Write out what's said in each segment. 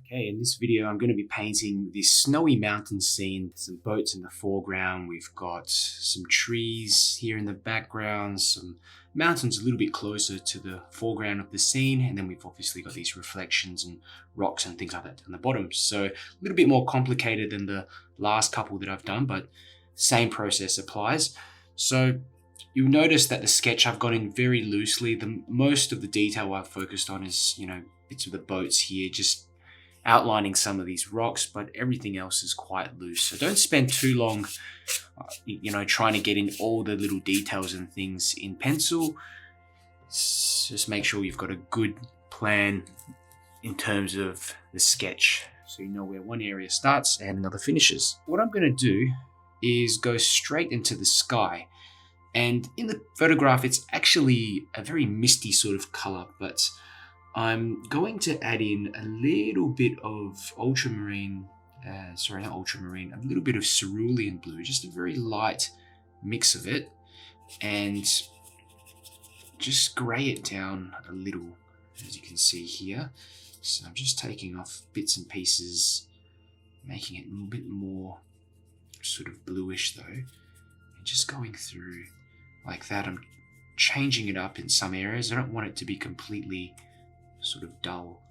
Okay, in this video I'm going to be painting this snowy mountain scene, some boats in the foreground, we've got some trees here in the background, some mountains a little bit closer to the foreground of the scene, and then we've obviously got these reflections and rocks and things like that on the bottom. So a little bit more complicated than the last couple that I've done, but same process applies. So you'll notice that the sketch I've got in very loosely. Most of the detail I've focused on is, bits of the boats here, just outlining some of these rocks, but everything else is quite loose. So don't spend too long, trying to get in all the little details and things in pencil. Just make sure you've got a good plan in terms of the sketch, so you know where one area starts and another finishes. What I'm going to do is go straight into the sky. And in the photograph, it's actually a very misty sort of color, but I'm going to add in a little bit of a little bit of cerulean blue, just a very light mix of it, and just grey it down a little, as you can see here. So I'm just taking off bits and pieces, making it a little bit more sort of bluish though, and just going through like that. I'm changing it up in some areas. I don't want it to be completely sort of dull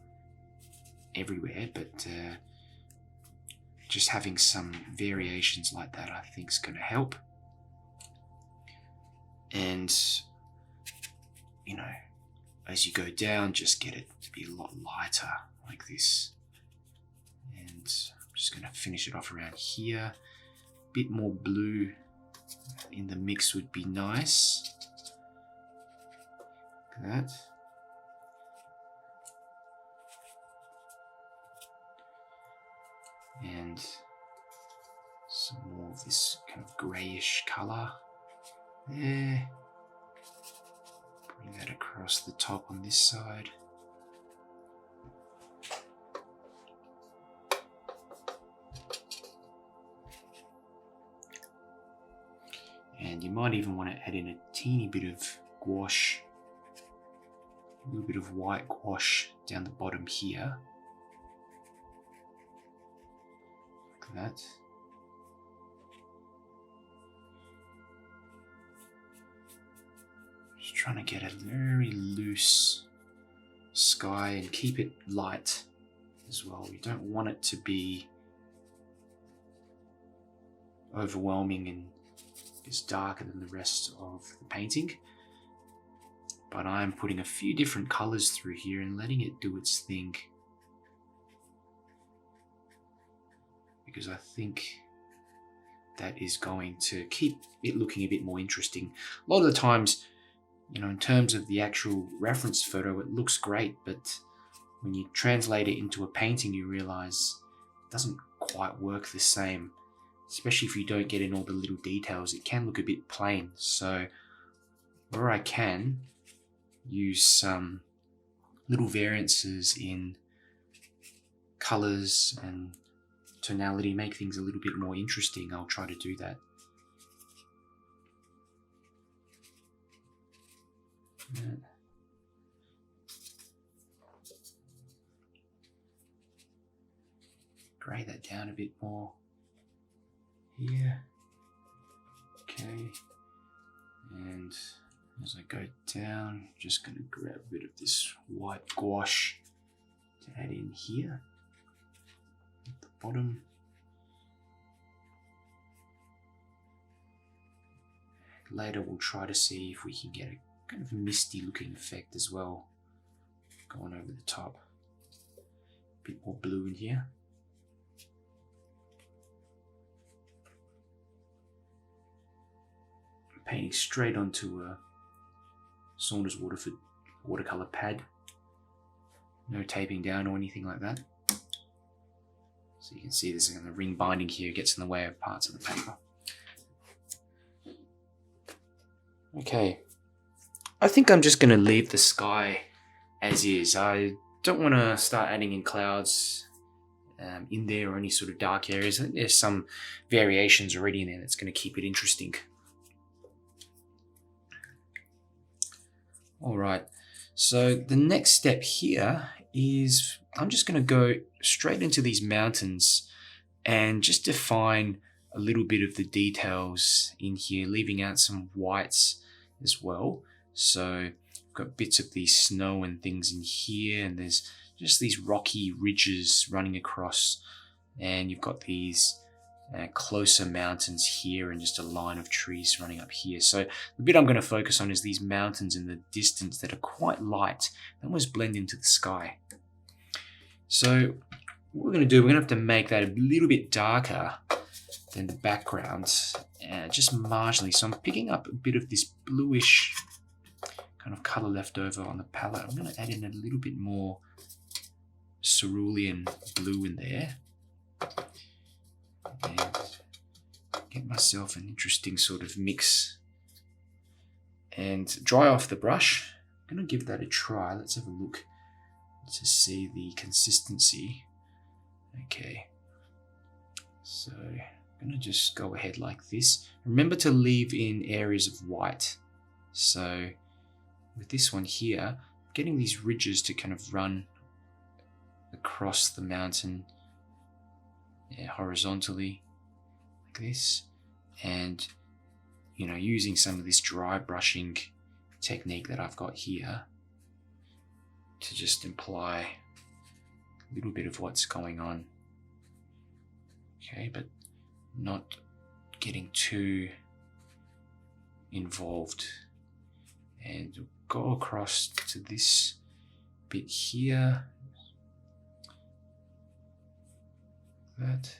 everywhere, but just having some variations like that I think is going to help. And as you go down, just get it to be a lot lighter like this. And I'm just going to finish it off around here. A bit more blue in the mix would be nice. Like that. And some more of this kind of greyish colour there. Bring that across the top on this side. And you might even want to add in a teeny bit of gouache, a little bit of white gouache down the bottom here. That. Just trying to get a very loose sky and keep it light as well. We don't want it to be overwhelming and just darker than the rest of the painting. But I'm putting a few different colors through here and letting it do its thing, because I think that is going to keep it looking a bit more interesting. A lot of the times, in terms of the actual reference photo, it looks great, but when you translate it into a painting, you realize it doesn't quite work the same, especially if you don't get in all the little details. It can look a bit plain. So where I can use some little variances in colors and tonality, make things a little bit more interesting, I'll try to do that. Grey that down a bit more here. Okay, and as I go down, just going to grab a bit of this white gouache to add in here at the bottom. Later we'll try to see if we can get a kind of misty looking effect as well, going over the top. A bit more blue in here. I'm painting straight onto a 𝗠𝗘𝗗𝗜𝗔𝗦𝗦𝗘𝗦 watercolor pad. No taping down or anything like that. So you can see this kind of ring binding here gets in the way of parts of the paper. Okay, I think I'm just going to leave the sky as is. I don't want to start adding in clouds in there or any sort of dark areas. I think there's some variations already in there that's going to keep it interesting. Alright, so the next step here is I'm just going to go straight into these mountains and just define a little bit of the details in here, leaving out some whites as well. So I've got bits of the snow and things in here, and there's just these rocky ridges running across, and you've got these closer mountains here and just a line of trees running up here. So the bit I'm going to focus on is these mountains in the distance that are quite light. They almost blend into the sky. So what we're going to do, we're going to have to make that a little bit darker than the background, just marginally. So I'm picking up a bit of this bluish kind of color left over on the palette. I'm going to add in a little bit more cerulean blue in there and get myself an interesting sort of mix, and dry off the brush. I'm going to give that a try. Let's have a look to see the consistency. Okay, so I'm going to just go ahead like this. Remember to leave in areas of white. So with this one here, I'm getting these ridges to kind of run across the mountain, horizontally like this, and using some of this dry brushing technique that I've got here to just imply a little bit of what's going on. Okay, but not getting too involved. And we'll go across to this bit here. That,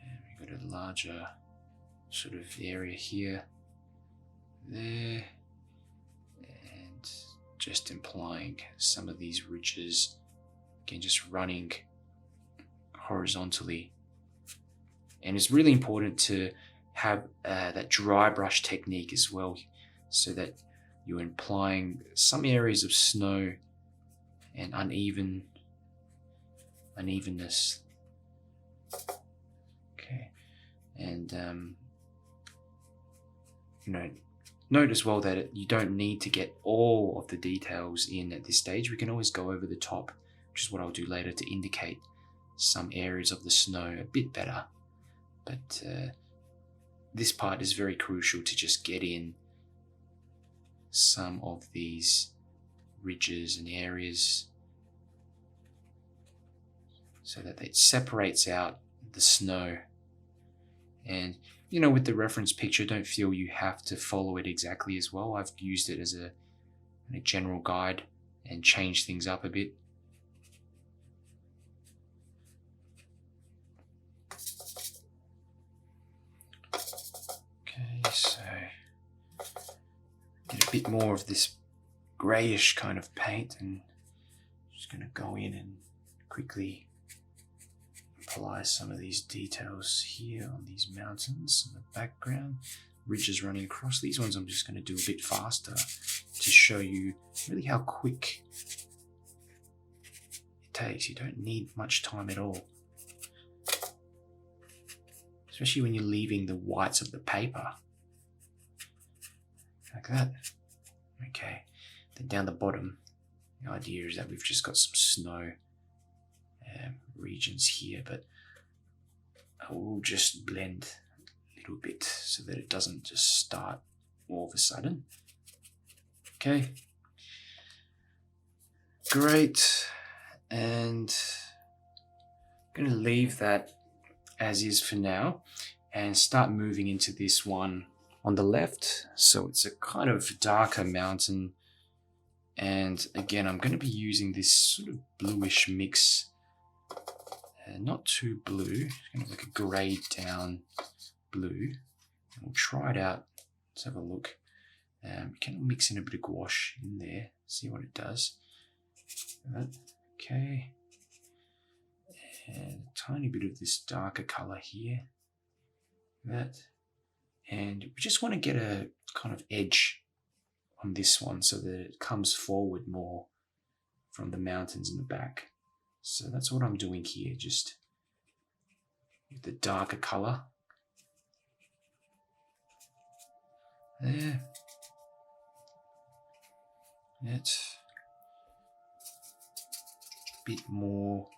and we've got a larger sort of area here, there, and just implying some of these ridges, again just running horizontally. And it's really important to have that dry brush technique as well, so that you're implying some areas of snow and unevenness. Okay, and note as well that you don't need to get all of the details in at this stage. We can always go over the top, which is what I'll do later, to indicate some areas of the snow a bit better. But this part is very crucial to just get in some of these ridges and areas so that it separates out the snow. And with the reference picture, don't feel you have to follow it exactly as well. I've used it as a general guide and changed things up a bit. Okay, so get a bit more of this grayish kind of paint, and just going to go in and quickly apply some of these details here on these mountains in the background. Ridges running across. These ones I'm just going to do a bit faster to show you really how quick it takes. You don't need much time at all, especially when you're leaving the whites of the paper like that. Okay, then down the bottom, the idea is that we've just got some snow regions here, but I will just blend a little bit so that it doesn't just start all of a sudden. Okay, great, and I'm going to leave that as is for now and start moving into this one on the left. So it's a kind of darker mountain, and again I'm going to be using this sort of bluish mix. Not too blue, kind of like a greyed down blue. And we'll try it out. Let's have a look. Can mix in a bit of gouache in there, see what it does. Okay, and a tiny bit of this darker color here. And we just want to get a kind of edge on this one so that it comes forward more from the mountains in the back. So that's what I'm doing here, just with the darker color. There. bit more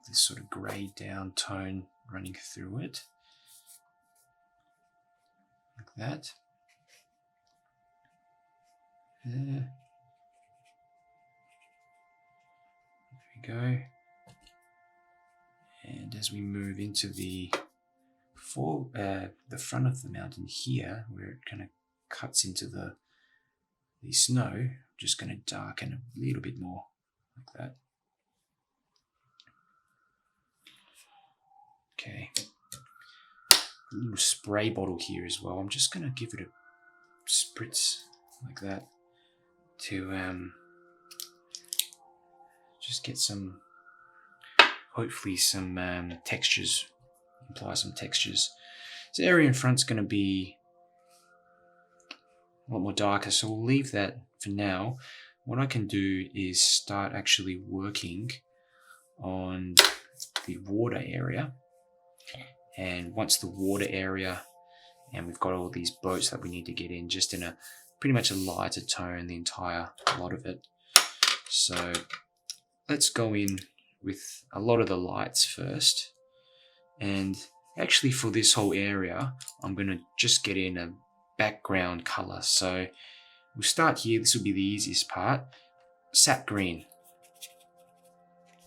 this sort of grey down tone running through it, like that. There we go. And as we move into the front of the mountain here, where it kind of cuts into the snow, I'm just going to darken a little bit more, like that. Okay. A little spray bottle here as well. I'm just going to give it a spritz like that to just get some, hopefully some textures, apply some textures. This area in front's going to be a lot more darker, so we'll leave that for now. What I can do is start actually working on the water area. And once the water area, and we've got all these boats that we need to get in just in a pretty much a lighter tone, the entire lot of it. So let's go in with a lot of the lights first. And actually for this whole area, I'm going to just get in a background color. So we'll start here. This will be the easiest part. Sap green.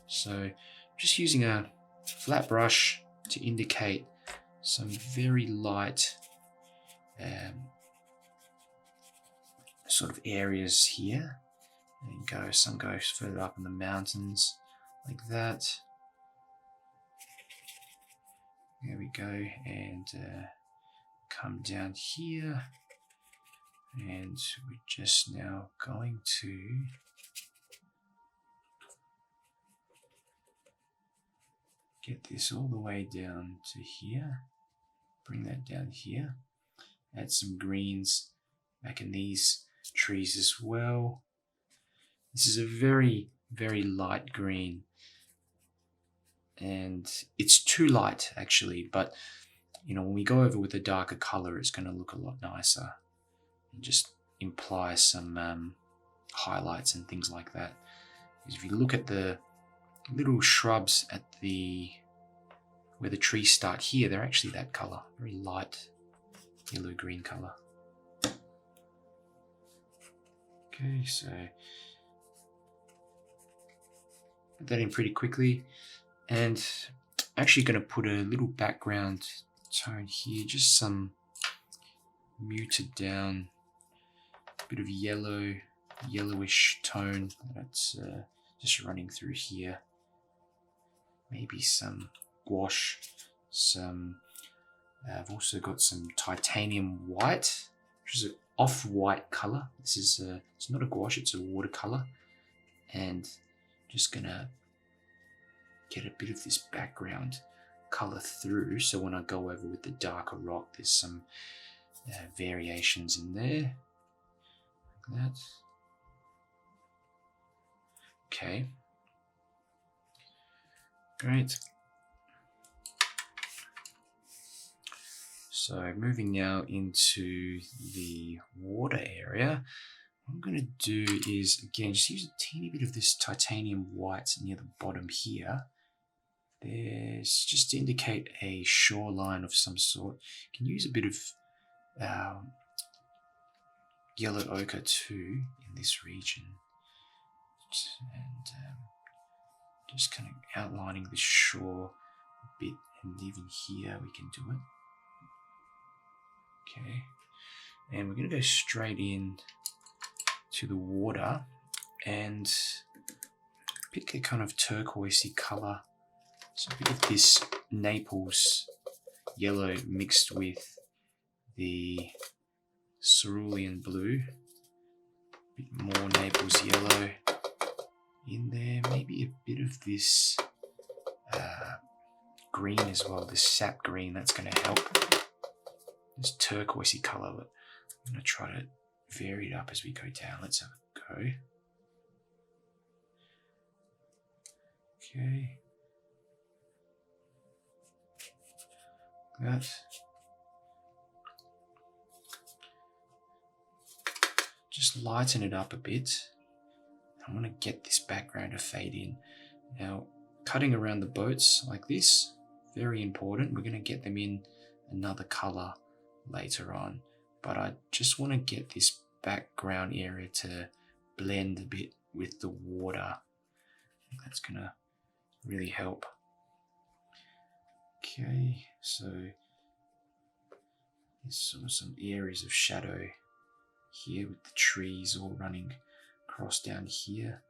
So just using a flat brush to indicate some very light sort of areas here. And some goes further up in the mountains, like that. There we go, and come down here, and we're just now going to get this all the way down to here, bring that down here, add some greens back in these trees as well. This is a very, very light green, and it's too light actually, but you know, when we go over with a darker color, it's going to look a lot nicer and just imply some highlights and things like that. Because if you look at the little shrubs at where the trees start here, they're actually that color, very light yellow green color. Okay, so put that in pretty quickly, and I'm actually going to put a little background tone here, just some muted down, bit of yellowish tone that's just running through here. Maybe some gouache, I've also got some titanium white, which is an off-white color. This is it's not a gouache, it's a watercolor, and just gonna get a bit of this background color through, so when I go over with the darker rock, there's some variations in there, like that. Okay, great. So moving now into the water area, what I'm going to do is, again, just use a teeny bit of this titanium white near the bottom here. There's just to indicate a shoreline of some sort. You can use a bit of yellow ochre too in this region, and just kind of outlining the shore a bit, and even here we can do it. Okay, and we're going to go straight in to the water and pick a kind of turquoisey color. So a bit of this Naples yellow mixed with the cerulean blue, a bit more Naples yellow in there, maybe a bit of this green as well, this sap green, that's going to help. This turquoisey color, but I'm going to try to vary it up as we go down. Let's have a go. Okay. That. Just lighten it up a bit. I want to get this background to fade in. Now, cutting around the boats like this, very important. We're going to get them in another color later on, but I just want to get this background area to blend a bit with the water. I think that's going to really help. Okay, so there's some areas of shadow here with the trees all running across down here.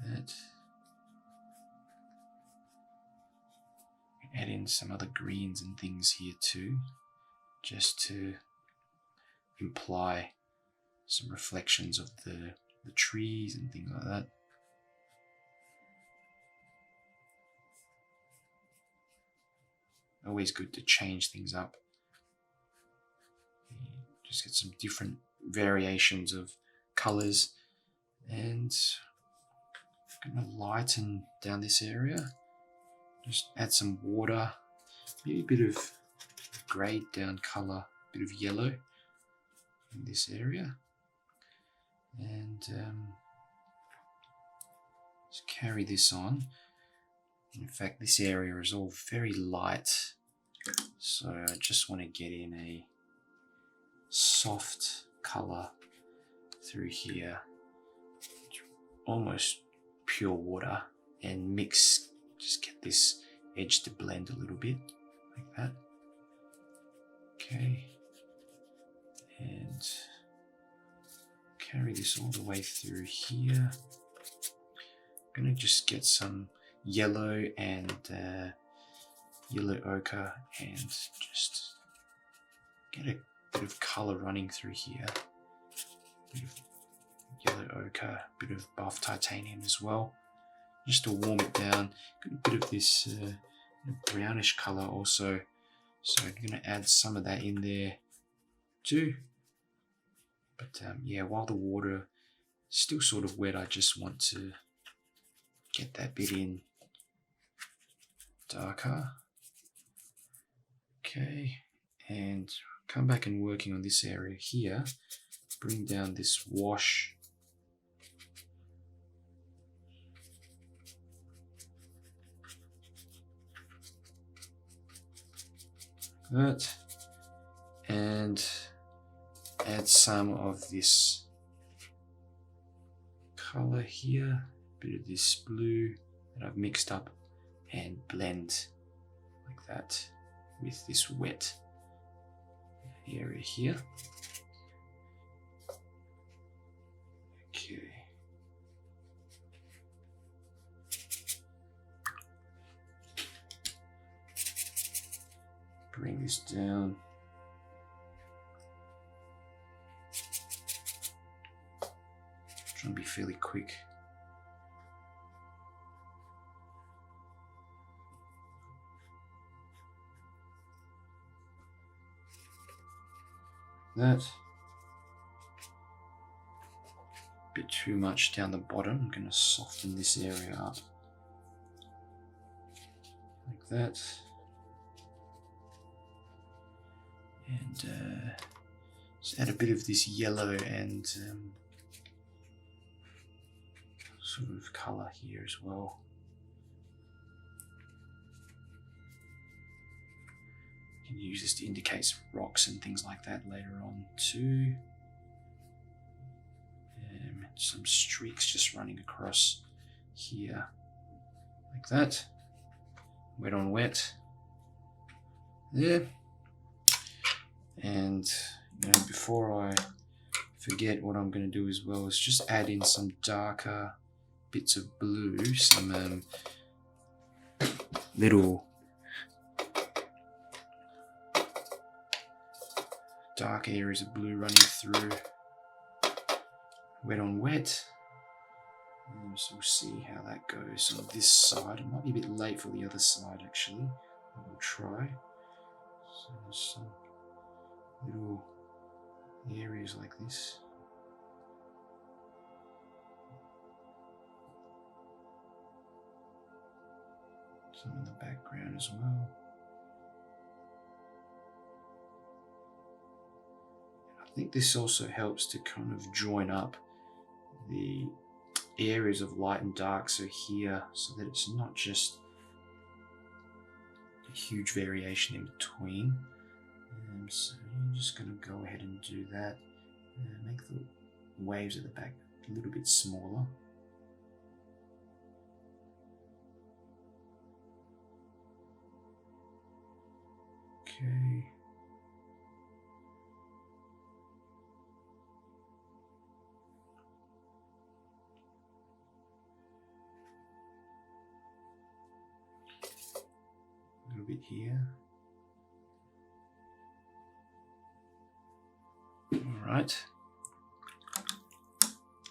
That. Add in some other greens and things here too, just to imply some reflections of the trees and things like that. Always good to change things up. Just get some different variations of colors, and I'm going to lighten down this area. Just add some water, maybe a bit of greyed down color, a bit of yellow in this area, and just carry this on. In fact, this area is all very light, so I just want to get in a soft color through here, almost pure water, and mix, just get this edge to blend a little bit like that. Okay, and carry this all the way through here. I'm going to just get some yellow and yellow ochre, and just get a bit of color running through here. A bit of yellow ochre, a bit of buff titanium as well, just to warm it down. Got a bit of this brownish color also, so I'm going to add some of that in there too. But yeah, while the water is still sort of wet, I just want to get that bit in darker. Okay, and come back and working on this area here. Bring down this wash. That, and add some of this color here, a bit of this blue that I've mixed up, and blend like that with this wet area here. Okay. Bring this down. Try and be fairly quick. That. Bit too much down the bottom. I'm going to soften this area up like that. And just add a bit of this yellow and sort of color here as well. You can use this to indicate some rocks and things like that later on too. Some streaks just running across here like that. Wet on wet there. And before I forget, what I'm going to do as well is just add in some darker bits of blue, some little dark areas of blue running through. Wet on wet. And so we'll see how that goes on this side. It might be a bit late for the other side actually. We'll try. So there's some little areas like this. Some in the background as well. I think this also helps to kind of join up the areas of light and dark, so here, so that it's not just a huge variation in between. So I'm just going to go ahead and do that and make the waves at the back a little bit smaller. Okay. A little bit here. All right.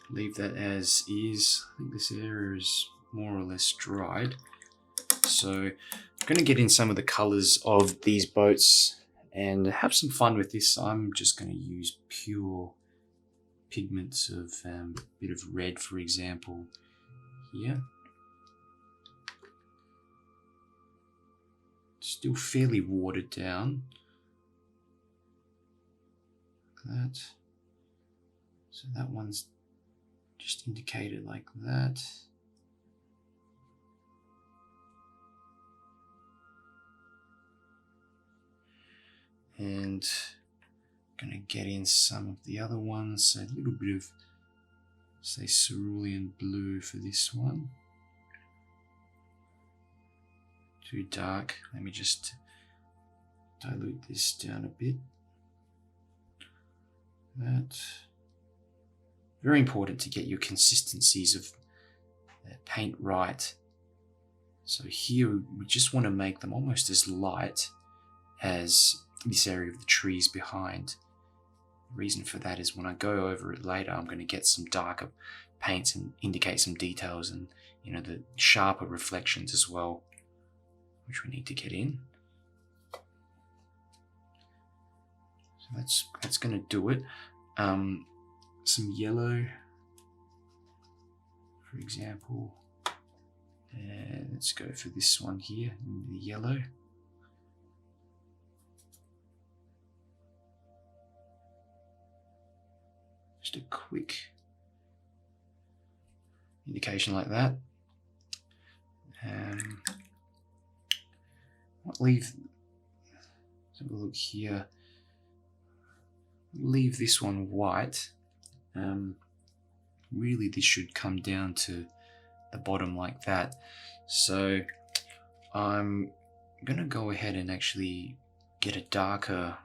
Leave that as is. I think this area is more or less dried. So I'm going to get in some of the colors of these boats and have some fun with this. I'm just going to use pure pigments of a bit of red, for example, here. Still fairly watered down. Like that. So that one's just indicated like that. And I'm going to get in some of the other ones, so a little bit of, say, cerulean blue for this one. Too dark. Let me just dilute this down a bit. That. Very important to get your consistencies of paint right. So here we just want to make them almost as light as this area of the trees behind. The reason for that is when I go over it later, I'm going to get some darker paints and indicate some details and, you know, the sharper reflections as well, which we need to get in. So that's going to do it. Some yellow, for example, and let's go for this one here, the yellow. Just a quick indication like that. Let's have a look here. Leave this one white. Really this should come down to the bottom like that. So I'm going to go ahead and actually get a darker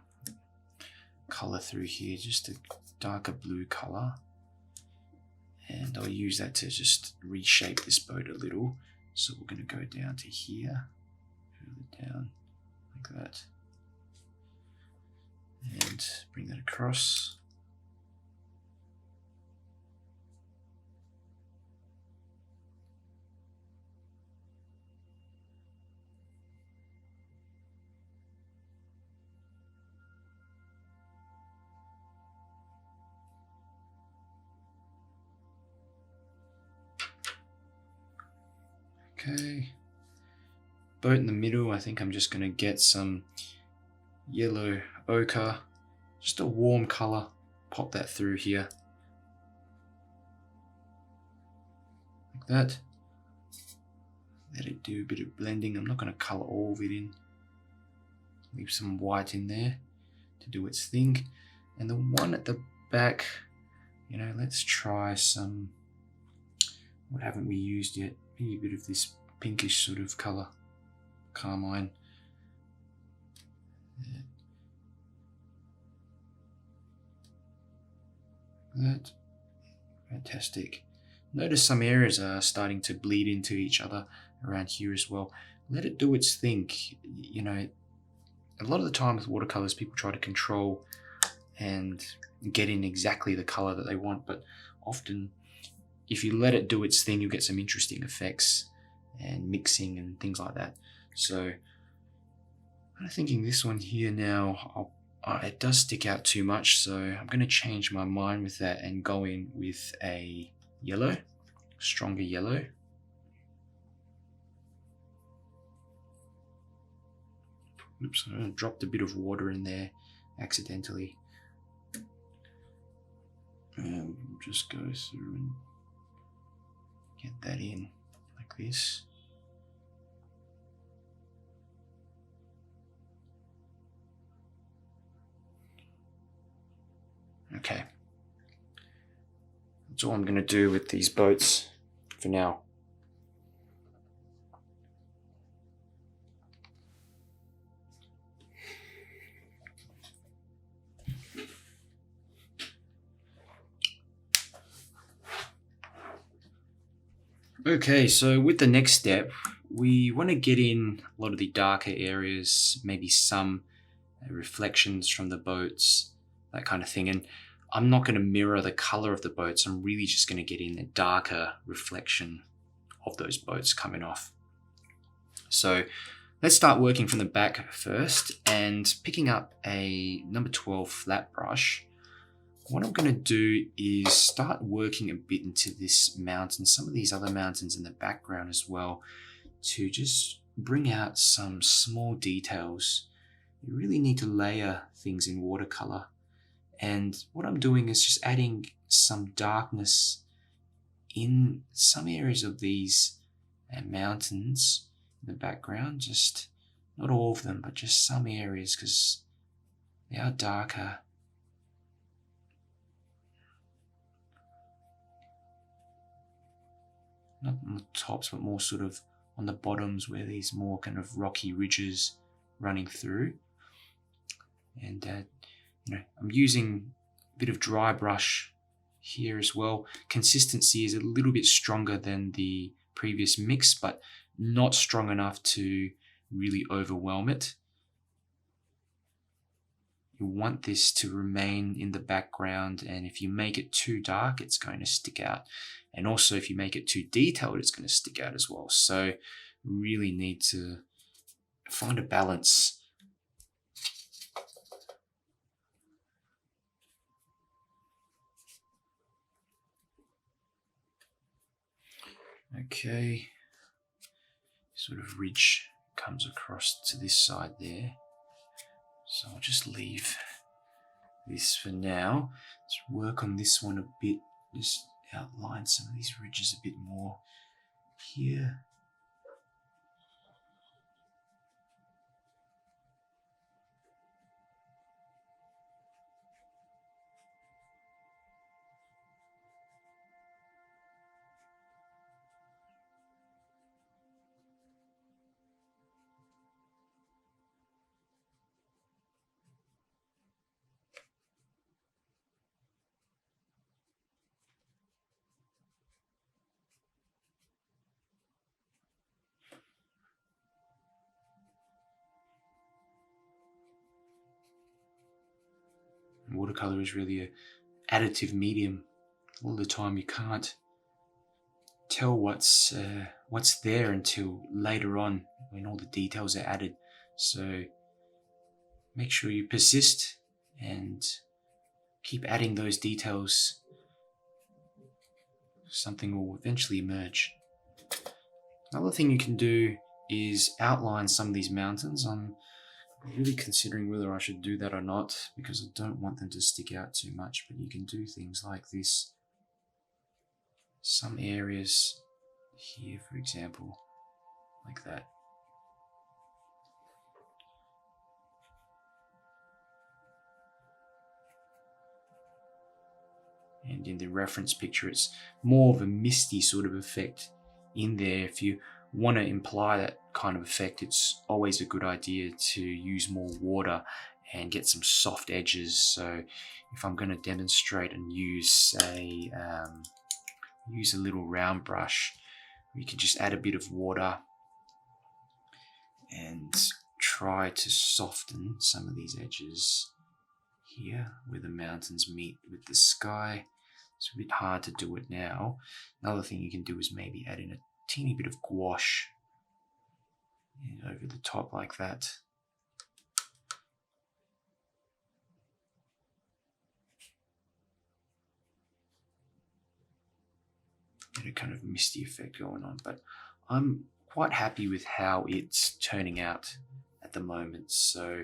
color through here, just a darker blue color, and I'll use that to just reshape this boat a little. So we're going to go down to here, further down like that, and bring that across. Okay, boat in the middle, I think I'm just going to get some yellow ochre, just a warm color, pop that through here, like that. Let it do a bit of blending. I'm not going to color all of it in. Leave some white in there to do its thing. And the one at the back, you know, let's try some, what haven't we used yet? Maybe a bit of this pinkish sort of color, carmine. Yeah. That, fantastic. Notice some areas are starting to bleed into each other around here as well. Let it do its thing. You know, a lot of the time with watercolors, people try to control and get in exactly the color that they want, but often if you let it do its thing, you'll get some interesting effects and mixing and things like that. So I'm thinking this one here now, it does stick out too much, so I'm going to change my mind with that and go in with a yellow, stronger yellow. Oops, I dropped a bit of water in there accidentally. And we'll just go through and get that in like this. Okay. That's all I'm going to do with these boats for now. Okay, so with the next step, we want to get in a lot of the darker areas, maybe some reflections from the boats, that kind of thing. And I'm not going to mirror the color of the boats. I'm really just going to get in the darker reflection of those boats coming off. So let's start working from the back first, and picking up a number 12 flat brush. What I'm going to do is start working a bit into this mountain, some of these other mountains in the background as well, to just bring out some small details. You really need to layer things in watercolor. And what I'm doing is just adding some darkness in some areas of these mountains in the background, just not all of them, but just some areas, because they are darker. Not on the tops, but more sort of on the bottoms where these more kind of rocky ridges running through. And I'm using a bit of dry brush here as well. Consistency is a little bit stronger than the previous mix, but not strong enough to really overwhelm it. You want this to remain in the background, and if you make it too dark, it's going to stick out. And also if you make it too detailed, it's going to stick out as well. So really need to find a balance. Okay, sort of ridge comes across to this side there. So I'll just leave this for now. Let's work on this one a bit, just outline some of these ridges a bit more here. Watercolor is really an additive medium. All the time you can't tell what's there until later on when all the details are added. So make sure you persist and keep adding those details. Something will eventually emerge. Another thing you can do is outline some of these mountains. I'm really considering whether I should do that or not, because I don't want them to stick out too much, but you can do things like this. Some areas here, for example, like that. And in the reference picture, it's more of a misty sort of effect in there. If you want to imply that kind of effect, it's always a good idea to use more water and get some soft edges. So if I'm going to demonstrate and use a little round brush, we can just add a bit of water and try to soften some of these edges here where the mountains meet with the sky. It's a bit hard to do it now. Another thing you can do is maybe add in a teeny bit of gouache over the top like that. Get a kind of misty effect going on, but I'm quite happy with how it's turning out at the moment. So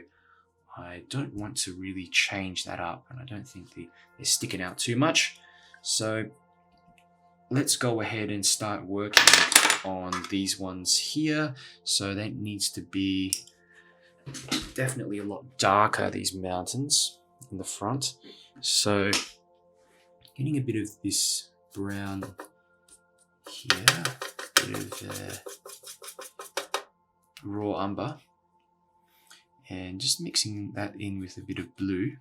I don't want to really change that up, and I don't think they're sticking out too much. So let's go ahead and start working on these ones here. So that needs to be definitely a lot darker, these mountains in the front. So getting a bit of this brown here, a bit of raw umber, and just mixing that in with a bit of blue,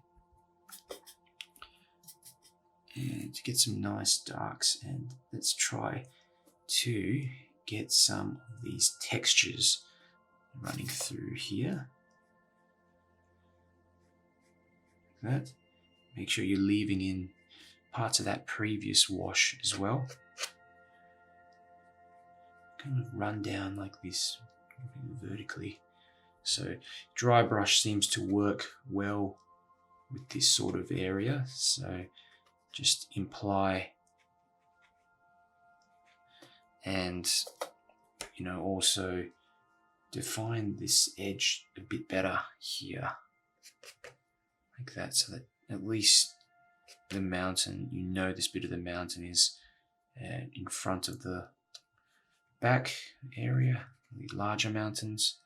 and to get some nice darks. And let's try to get some of these textures running through here. Like that. Make sure you're leaving in parts of that previous wash as well. Kind of run down like this vertically. So dry brush seems to work well with this sort of area. So just imply and, you know, also define this edge a bit better here, like that, so that at least the mountain, you know, this bit of the mountain is in front of the back area, the larger mountains.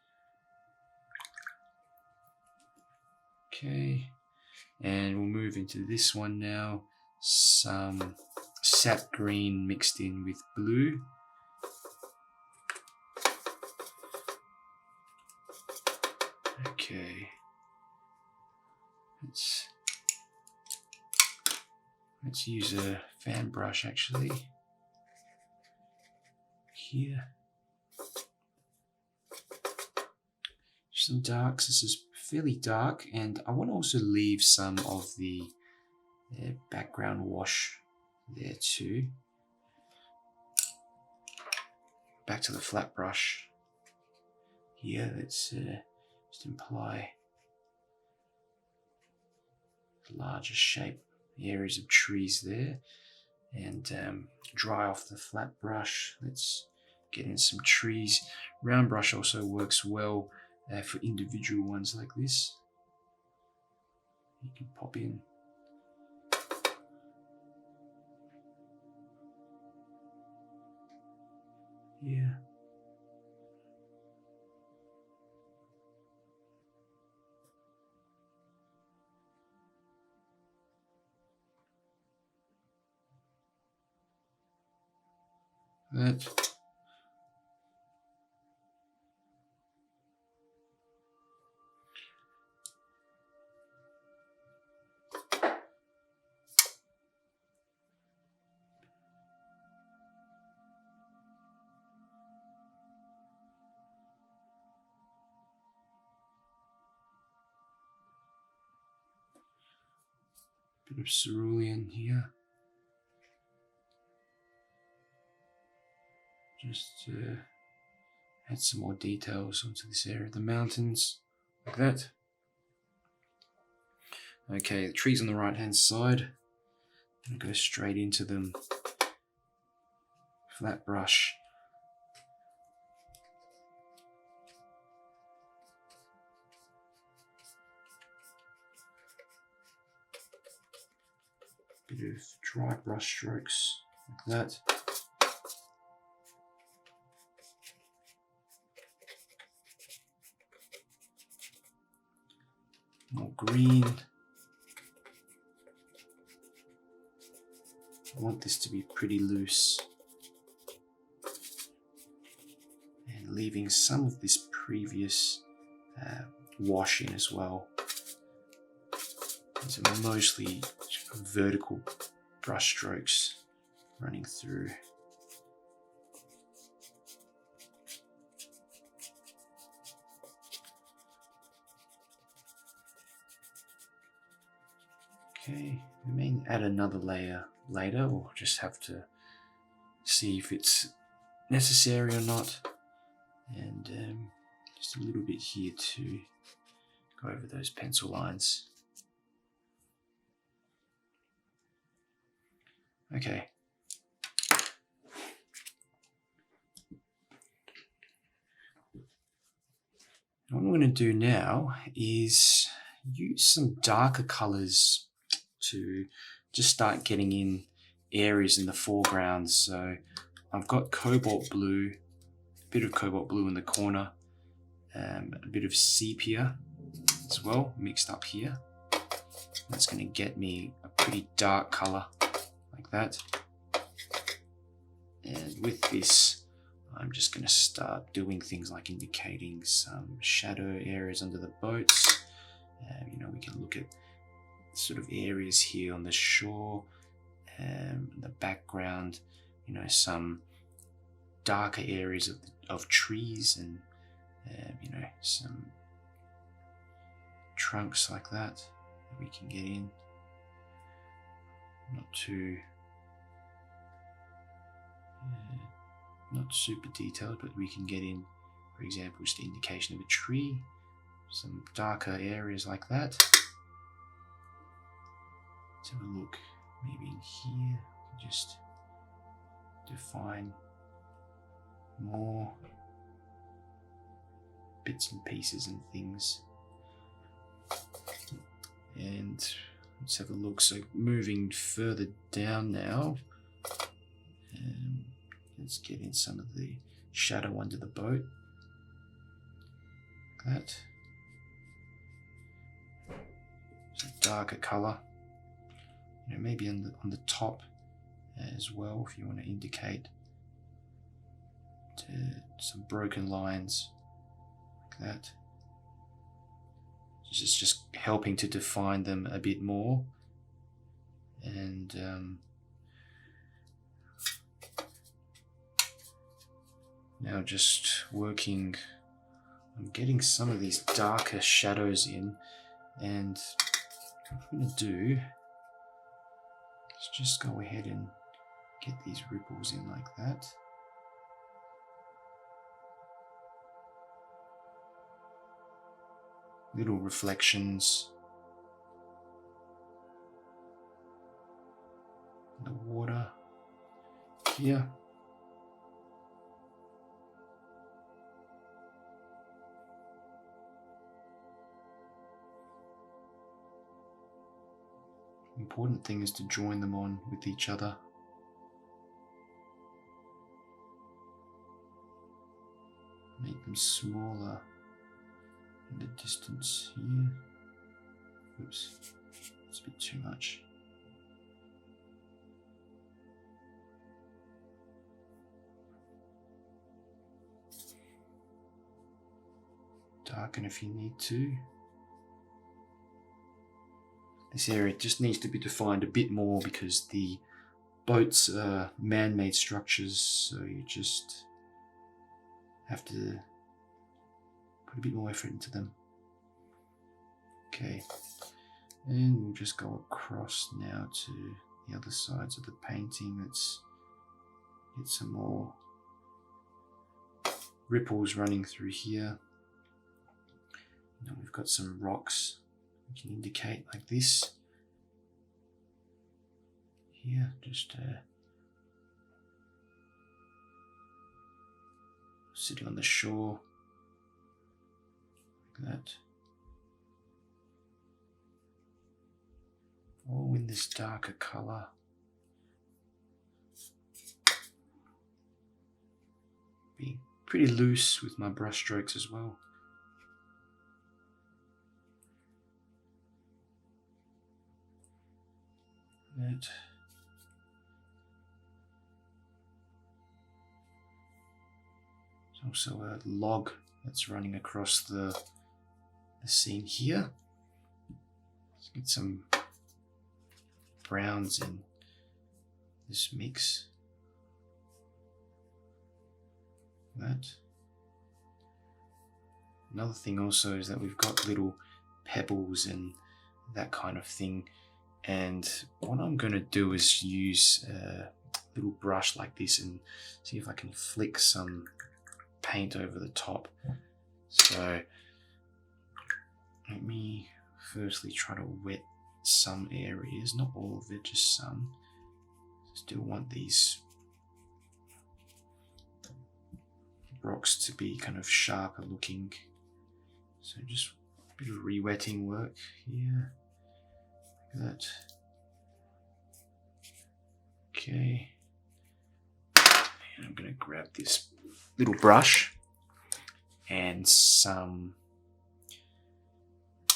Okay, and we'll move into this one now. Some sap green mixed in with blue. Okay, let's use a fan brush actually here. Some darks. This is fairly dark, and I want to also leave some of the background wash there too. Back to the flat brush here. Let's just imply larger shape areas of trees there, and dry off the flat brush. Let's get in some trees. Round brush also works well for individual ones like this. You can pop in. Yeah. That. Bit of cerulean here. Just add some more details onto this area of the mountains, like that. Okay, the trees on the right hand side. I'm going to go straight into them. Flat brush. Bit of dry brush strokes, like that. More green. I want this to be pretty loose. And leaving some of this previous wash in as well. These are mostly vertical brush strokes running through. Okay, we may add another layer later, or just have to see if it's necessary or not. And just a little bit here to go over those pencil lines. Okay. What I'm going to do now is use some darker colors to just start getting in areas in the foreground. So I've got cobalt blue, a bit of cobalt blue in the corner, a bit of sepia as well mixed up here. That's going to get me a pretty dark color like that. And with this, I'm just going to start doing things like indicating some shadow areas under the boats. You know, we can look at sort of areas here on the shore, the background, you know, some darker areas of trees and, you know, some trunks like that we can get in. Not super detailed, but we can get in, for example, just the indication of a tree, some darker areas like that. Let's have a look, maybe in here, just define more bits and pieces and things. And let's have a look. So moving further down now, let's get in some of the shadow under the boat, like that. It's a darker color, you know, maybe on the top as well, if you want to indicate some broken lines like that. It's just helping to define them a bit more. And now just working on getting some of these darker shadows in, and what I'm going to do is just go ahead and get these ripples in like that. Little reflections in the water here. Important thing is to join them on with each other. Make them smaller in the distance here. Oops, it's a bit too much. Darken if you need to. This area just needs to be defined a bit more because the boats are man-made structures, so you just have to put a bit more effort into them. Okay, and we'll just go across now to the other sides of the painting. Let's get some more ripples running through here. Now we've got some rocks we can indicate like this. Here, just sitting on the shore, like that. All in this darker color. Be pretty loose with my brush strokes as well. That. There's also a log that's running across the scene here. Let's get some browns in this mix. That. Another thing also is that we've got little pebbles and that kind of thing. And what I'm going to do is use a little brush like this and see if I can flick some paint over the top. So let me firstly try to wet some areas, not all of it, just some. Still want these rocks to be kind of sharper looking. So just a bit of re-wetting work here. Like that. Okay. And I'm going to grab this little brush and some,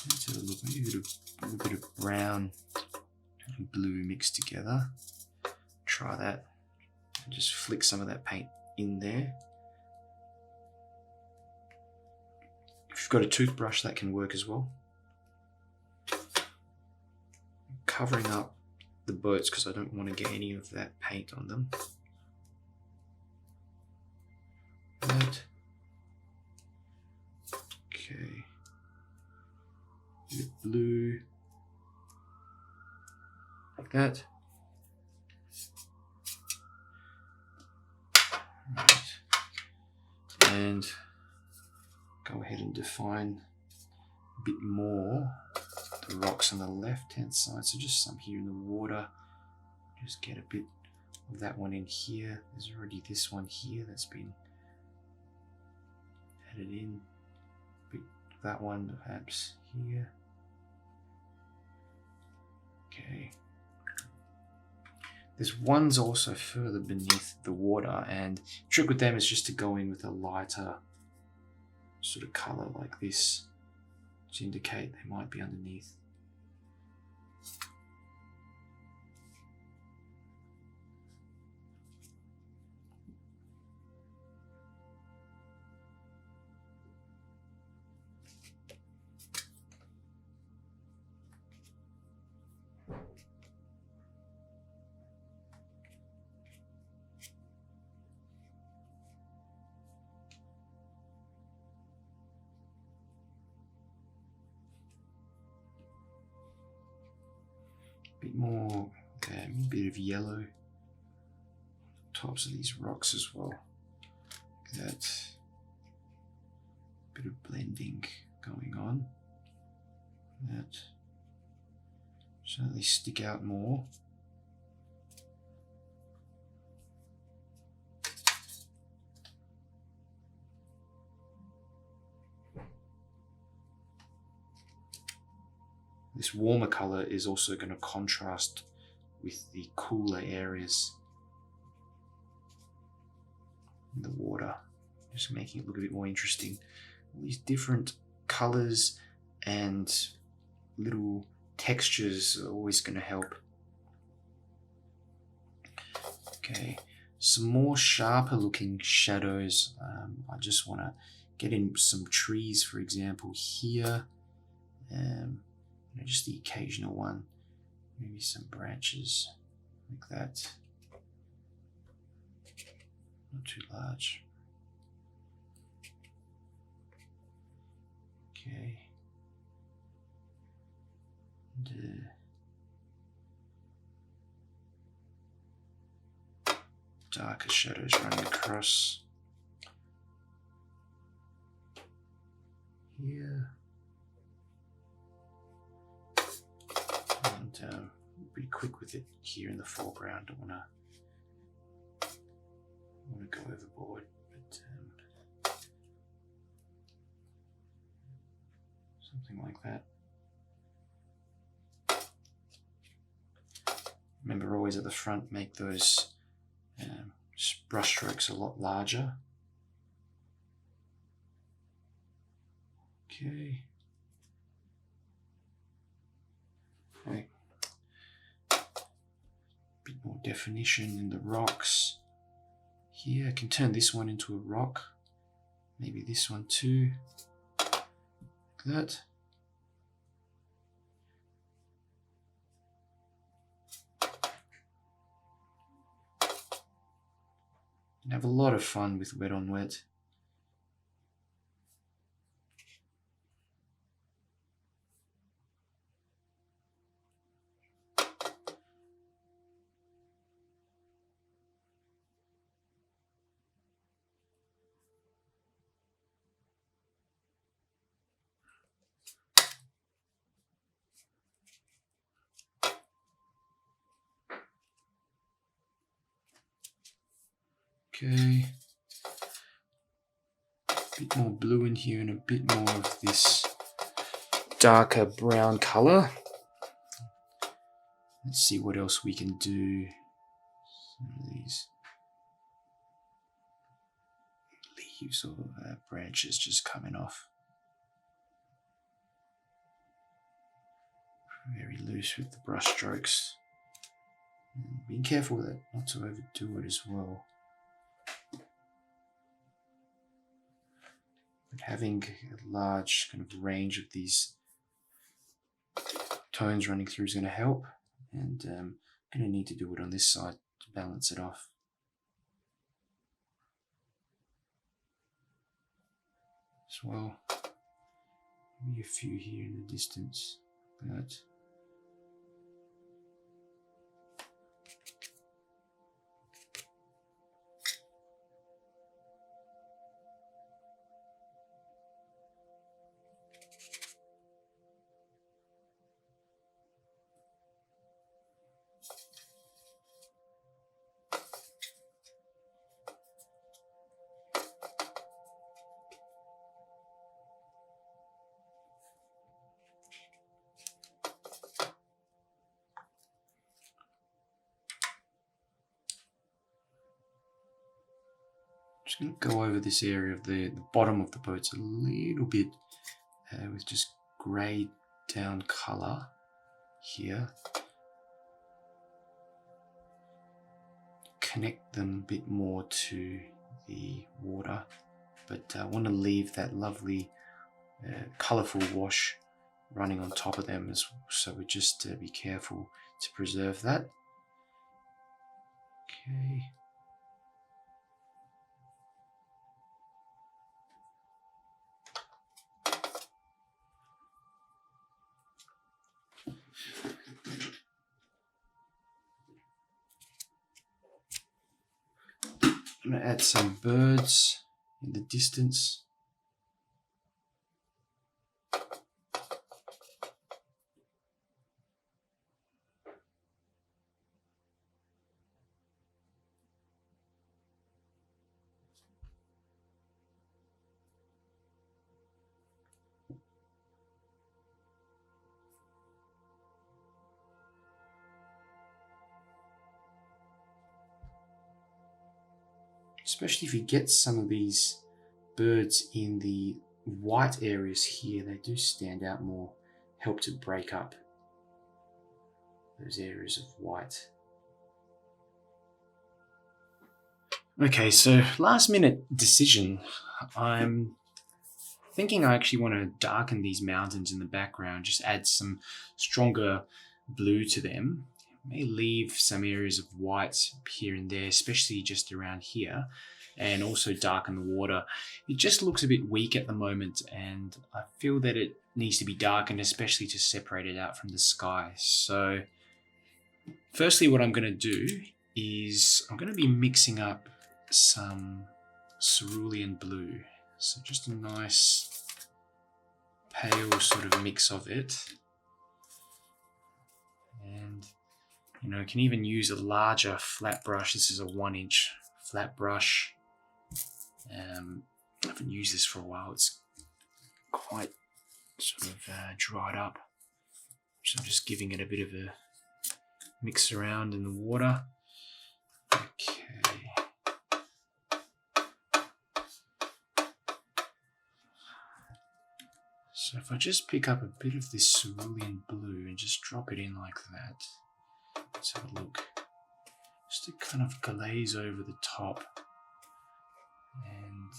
let's have a look, maybe a little bit of brown and blue mixed together. Try that. And just flick some of that paint in there. If you've got a toothbrush, that can work as well. Covering up the boats because I don't want to get any of that paint on them. That. Okay. Bit of blue. Like that. Right. And go ahead and define a bit more the rocks on the left hand side. So just some here in the water. Just get a bit of that one in here. There's already this one here that's been added in. A bit of that one perhaps here. Okay. There's ones also further beneath the water, and the trick with them is just to go in with a lighter sort of color like this to indicate they might be underneath. Bit more, okay, a bit of yellow tops of these rocks as well. Like that. Bit of blending going on. That. So they stick out more. This warmer color is also going to contrast with the cooler areas in the water, just making it look a bit more interesting. All these different colors and little textures are always going to help. Okay, some more sharper looking shadows. I just want to get in some trees, for example, here. Just the occasional one, maybe some branches like that, not too large. Okay, and, darker shadows running across here. And be quick with it here in the foreground. Don't want to go overboard, but something like that. Remember, always at the front, make those brush strokes a lot larger. Okay. Okay. Bit more definition in the rocks. Here, I can turn this one into a rock. Maybe this one too. Like that. And have a lot of fun with wet on wet. Okay, a bit more blue in here and a bit more of this darker brown color. Let's see what else we can do. some of these leaves or branches just coming off. Very loose with the brush strokes. And being careful that not to overdo it as well. But having a large kind of range of these tones running through is going to help, and I'm going to need to do it on this side to balance it off. As well, maybe a few here in the distance, but just going to go over this area of the bottom of the boats a little bit with just greyed down colour here. Connect them a bit more to the water, but I want to leave that lovely colourful wash running on top of them, so we just be careful to preserve that. Okay. I'm going to add some birds in the distance. Especially if you get some of these birds in the white areas here, they do stand out more, help to break up those areas of white. Okay, so last minute decision. I'm thinking I actually want to darken these mountains in the background, just add some stronger blue to them. May leave some areas of white here and there, especially just around here, and also darken the water. It just looks a bit weak at the moment, and I feel that it needs to be darkened, especially to separate it out from the sky. So firstly, what I'm going to do is I'm going to be mixing up some cerulean blue. So just a nice pale sort of mix of it. And you know, you can even use a larger flat brush. This is a 1-inch flat brush. I haven't used this for a while. It's quite sort of dried up. So I'm just giving it a bit of a mix around in the water. Okay. So if I just pick up a bit of this cerulean blue and just drop it in like that. Let's have a look. Just to kind of glaze over the top, and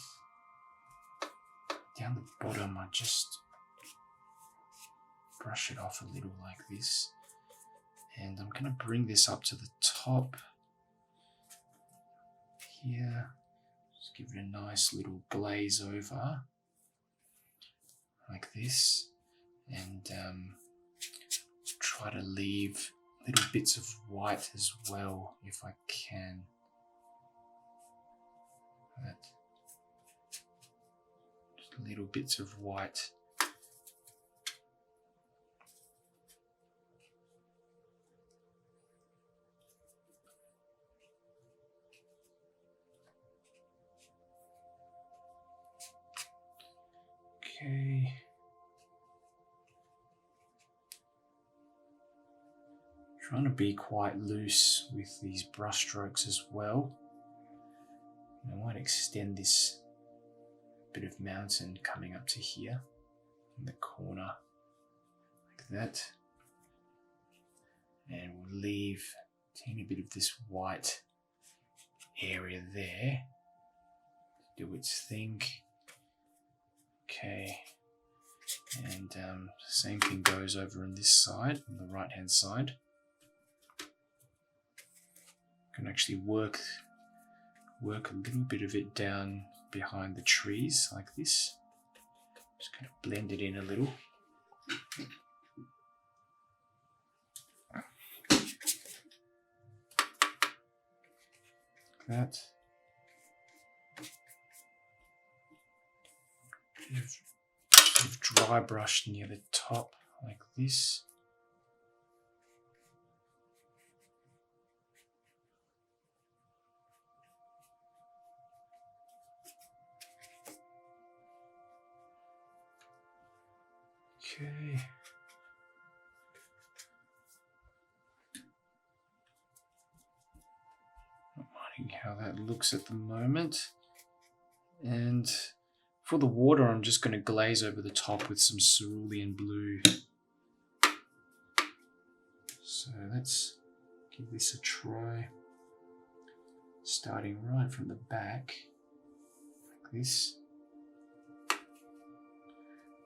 down the bottom I just brush it off a little like this, and I'm going to bring this up to the top here. Just give it a nice little glaze over like this, and try to leave little bits of white as well if I can. Just little bits of white. Trying to be quite loose with these brush strokes as well. I might extend this bit of mountain coming up to here in the corner like that. And we'll leave a teeny bit of this white area there to do its thing. Okay, and same thing goes over on this side, on the right hand side. Can actually work a little bit of it down behind the trees like this. Just kind of blend it in a little. Like that. Sort of dry brush near the top like this. Okay. Not minding how that looks at the moment. And for the water, I'm just going to glaze over the top with some cerulean blue. So let's give this a try. Starting right from the back, like this.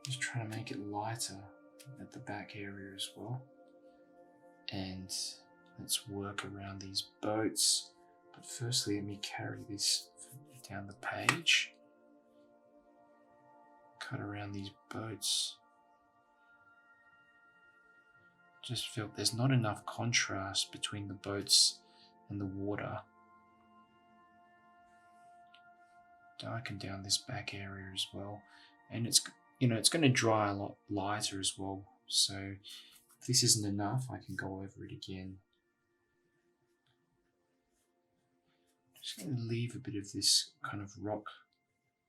Just trying to make it lighter at the back area as well. And let's work around these boats. But firstly, let me carry this down the page. Cut around these boats. Just felt there's not enough contrast between the boats and the water. Darken down this back area as well. And it's going to dry a lot lighter as well. So if this isn't enough, I can go over it again. Just going to leave a bit of this kind of rock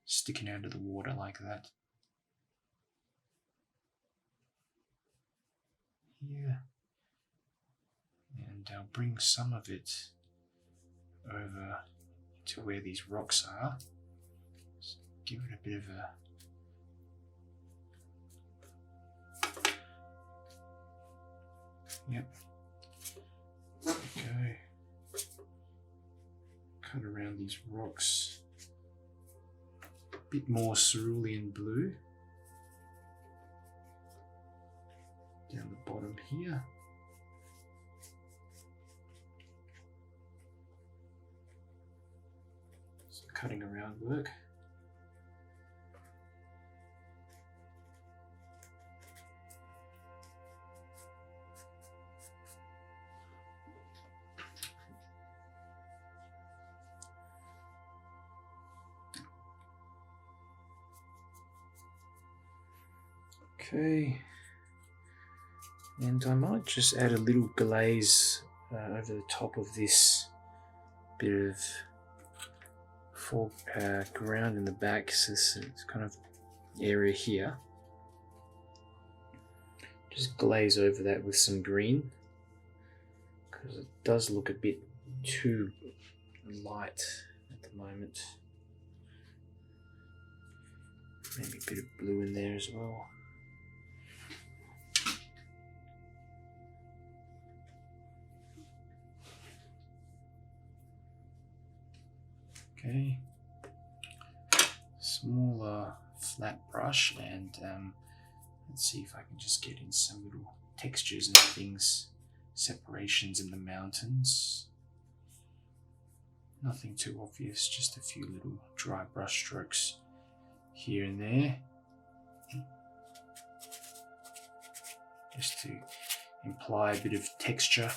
sticking out of the water like that. Here. And I'll bring some of it over to where these rocks are. Just give it a bit of a Yep. Okay. Cut around these rocks. A bit more cerulean blue. Down the bottom here. Some cutting around work. Okay, and I might just add a little glaze over the top of this bit of foreground in the back, so this kind of area here. Just glaze over that with some green, because it does look a bit too light at the moment. Maybe a bit of blue in there as well. Okay, smaller flat brush, and let's see if I can just get in some little textures and things, separations in the mountains. Nothing too obvious, just a few little dry brush strokes here and there, just to imply a bit of texture.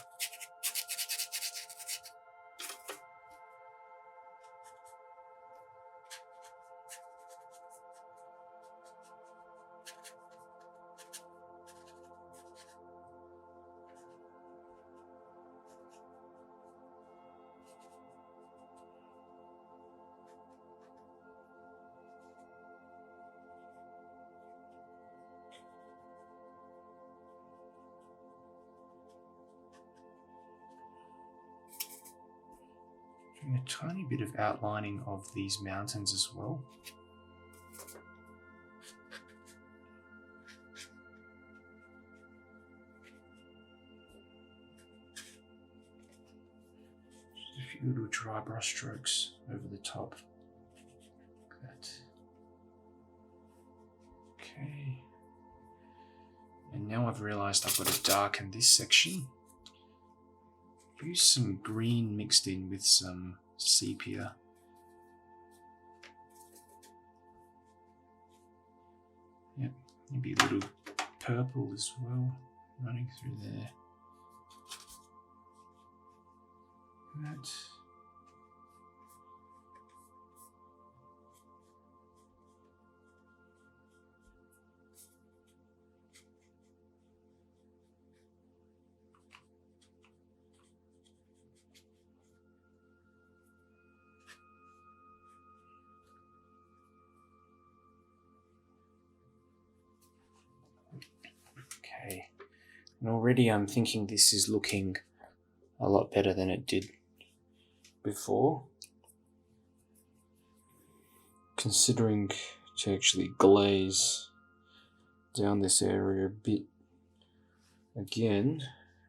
And a tiny bit of outlining of these mountains as well. Just a few little dry brush strokes over the top. Like that. Okay. And now I've realized I've got to darken this section. Use some green mixed in with some sepia. Yep, maybe a little purple as well running through there. That. Okay, and already I'm thinking this is looking a lot better than it did before. Considering to actually glaze down this area a bit again,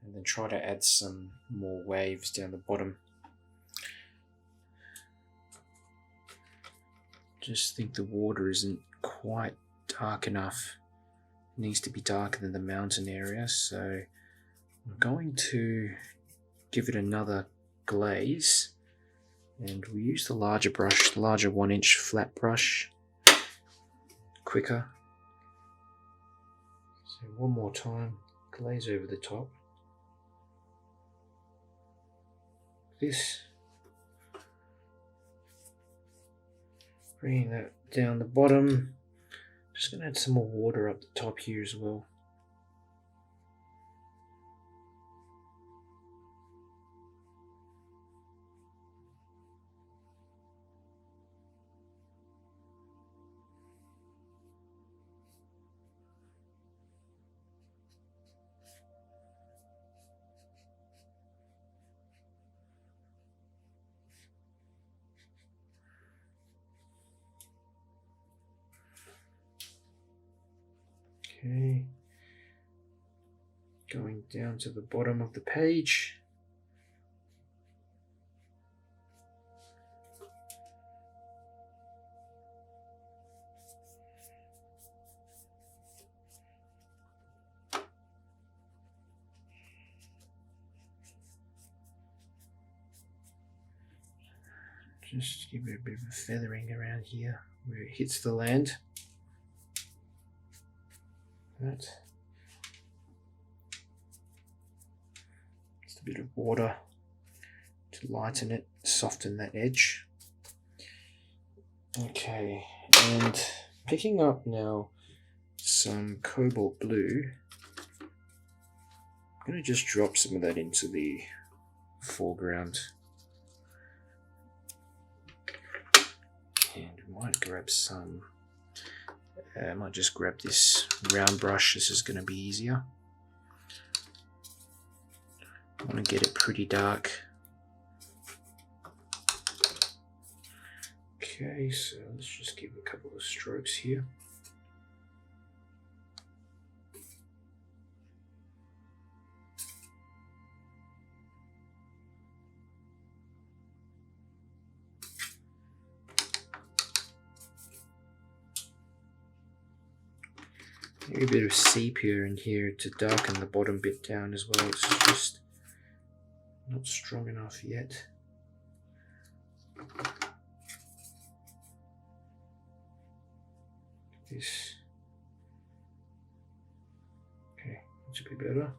and then try to add some more waves down the bottom. Just think the water isn't quite dark enough. It needs to be darker than the mountain area, so I'm going to give it another glaze, and we use the larger brush, the larger 1-inch flat brush, quicker. So one more time, glaze over the top. This, bringing that down the bottom. Just going to add some more water up the top here as well. Okay, going down to the bottom of the page. Just give it a bit of a feathering around here where it hits the land. That. Just a bit of water to lighten it, soften that edge. Okay, and picking up now some cobalt blue, I'm going to just drop some of that into the foreground. And we might grab some, I might just grab this round brush, this is going to be easier. I want to get it pretty dark. Okay, so let's just give a couple of strokes here. Maybe a bit of sepia in here to darken the bottom bit down as well. It's just not strong enough yet. This. Okay, that's a bit better.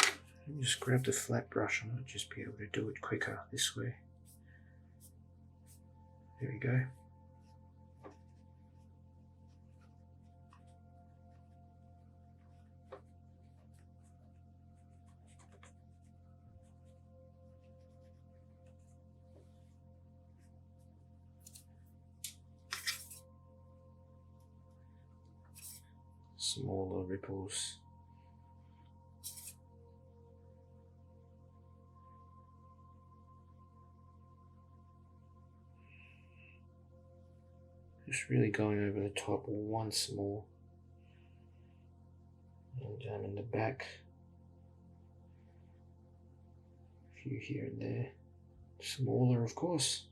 Let me just grab the flat brush. I might just be able to do it quicker this way. There we go. Smaller ripples. Just really going over the top once more. And down in the back. A few here and there. Smaller, of course.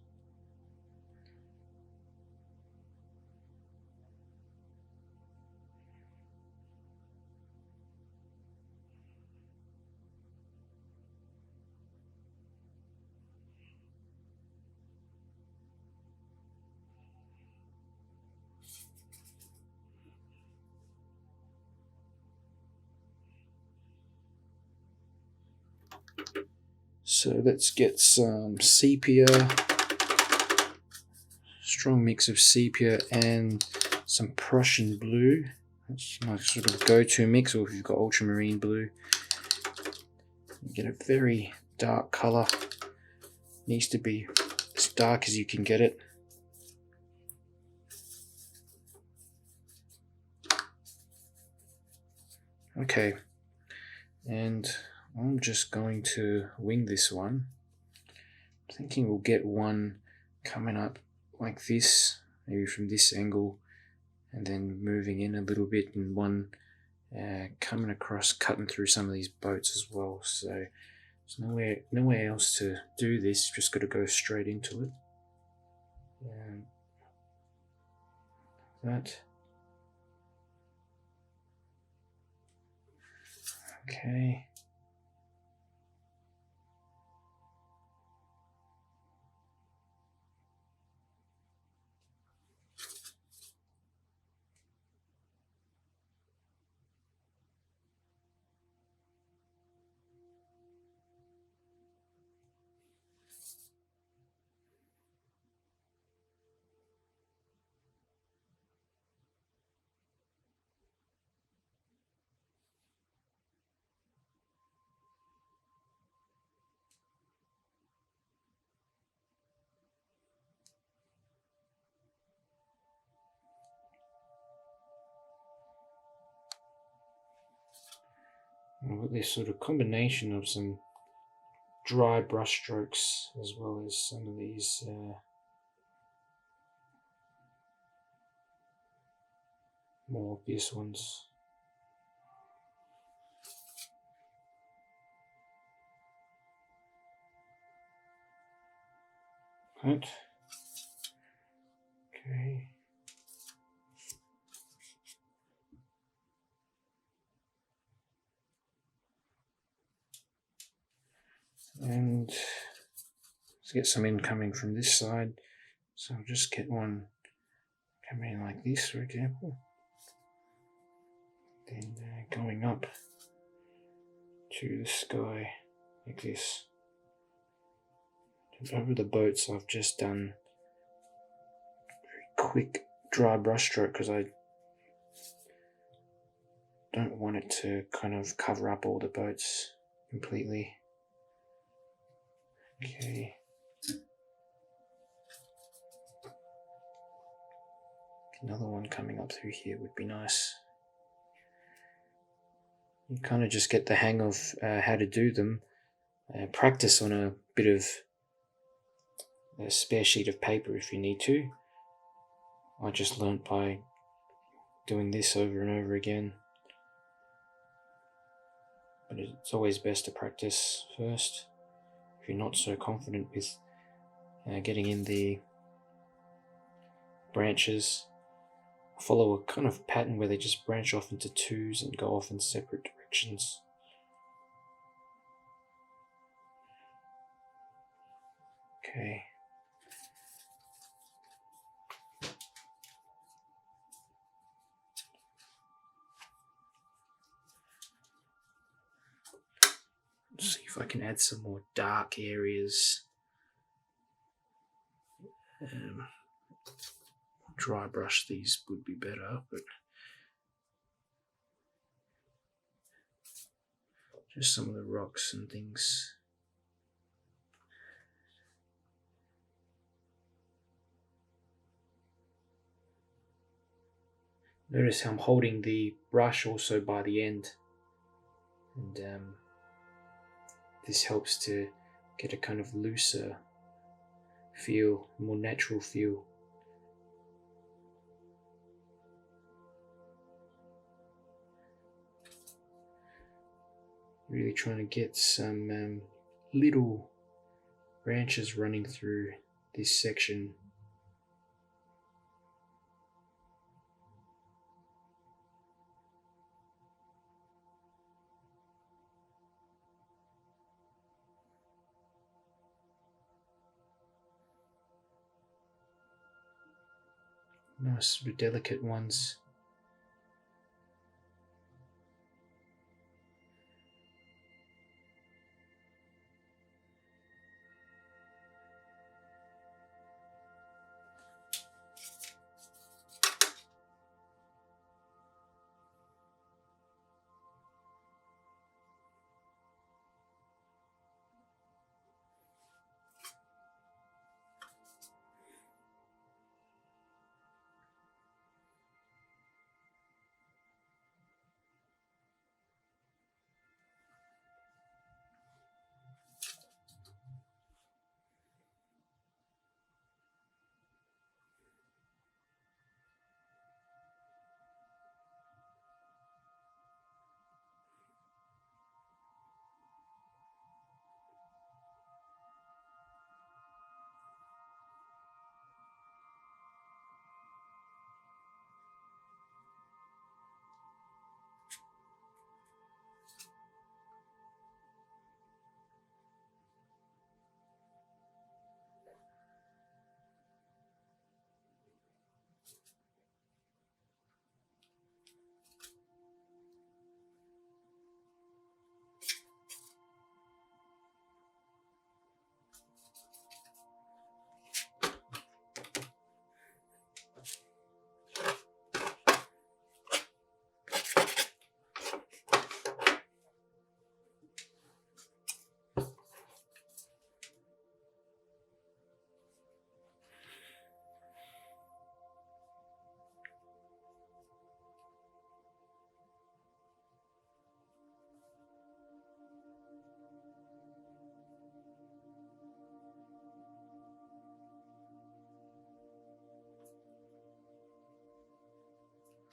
So let's get some sepia, strong mix of sepia and some Prussian blue. That's my sort of go-to mix, or if you've got ultramarine blue. You get a very dark colour. Needs to be as dark as you can get it. Okay, and I'm just going to wing this one. I'm thinking we'll get one coming up like this, maybe from this angle, and then moving in a little bit, and one coming across, cutting through some of these boats as well. So there's nowhere else to do this, just got to go straight into it. And that. Okay. I've got this sort of combination of some dry brush strokes as well as some of these more obvious ones. Right. Okay. And let's get some incoming from this side. So I'll just get one coming in like this, for example. Then going up to the sky like this. And over the boats, I've just done a very quick dry brush stroke because I don't want it to kind of cover up all the boats completely. Okay. Another one coming up through here would be nice. You kind of just get the hang of how to do them. Practice on a bit of a spare sheet of paper if you need to. I just learnt by doing this over and over again. But it's always best to practice first if you're not so confident with getting in the branches. Follow a kind of pattern where they just branch off into twos and go off in separate directions. Okay. Let's see if I can add some more dark areas. Dry brush these would be better, but just some of the rocks and things. Notice how I'm holding the brush also by the end, and this helps to get a kind of looser feel, more natural feel. Really trying to get some little branches running through this section. Nice sort of delicate ones.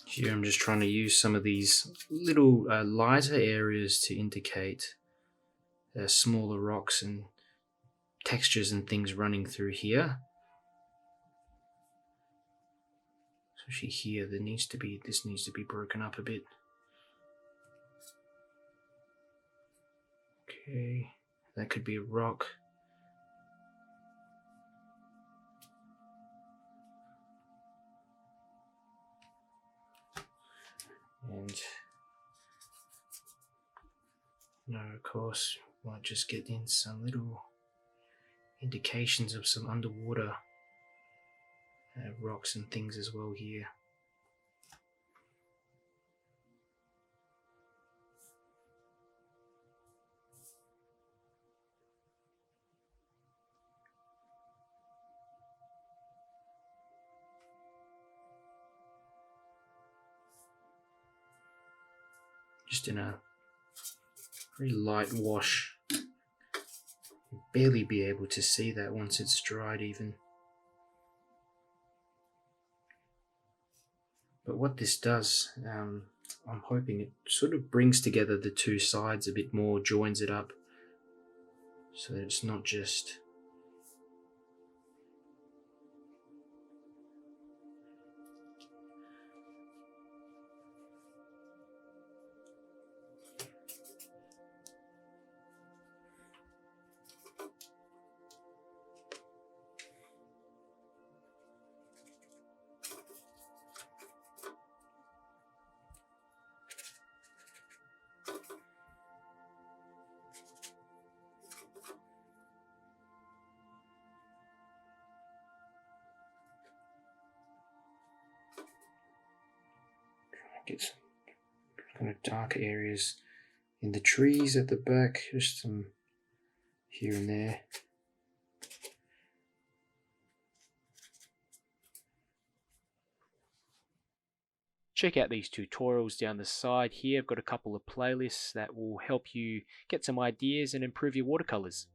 Here I'm just trying to use some of these little lighter areas to indicate smaller rocks and textures and things running through here. Especially here, this needs to be broken up a bit. Okay, that could be a rock. And no, of course, might just get in some little indications of some underwater rocks and things as well here. Just in a very light wash. You'll barely be able to see that once it's dried even. But what this does, I'm hoping it sort of brings together the two sides a bit more, joins it up, so that it's not just get some kind of darker areas in the trees at the back, just some here and there. Check out these tutorials down the side here. I've got a couple of playlists that will help you get some ideas and improve your watercolors.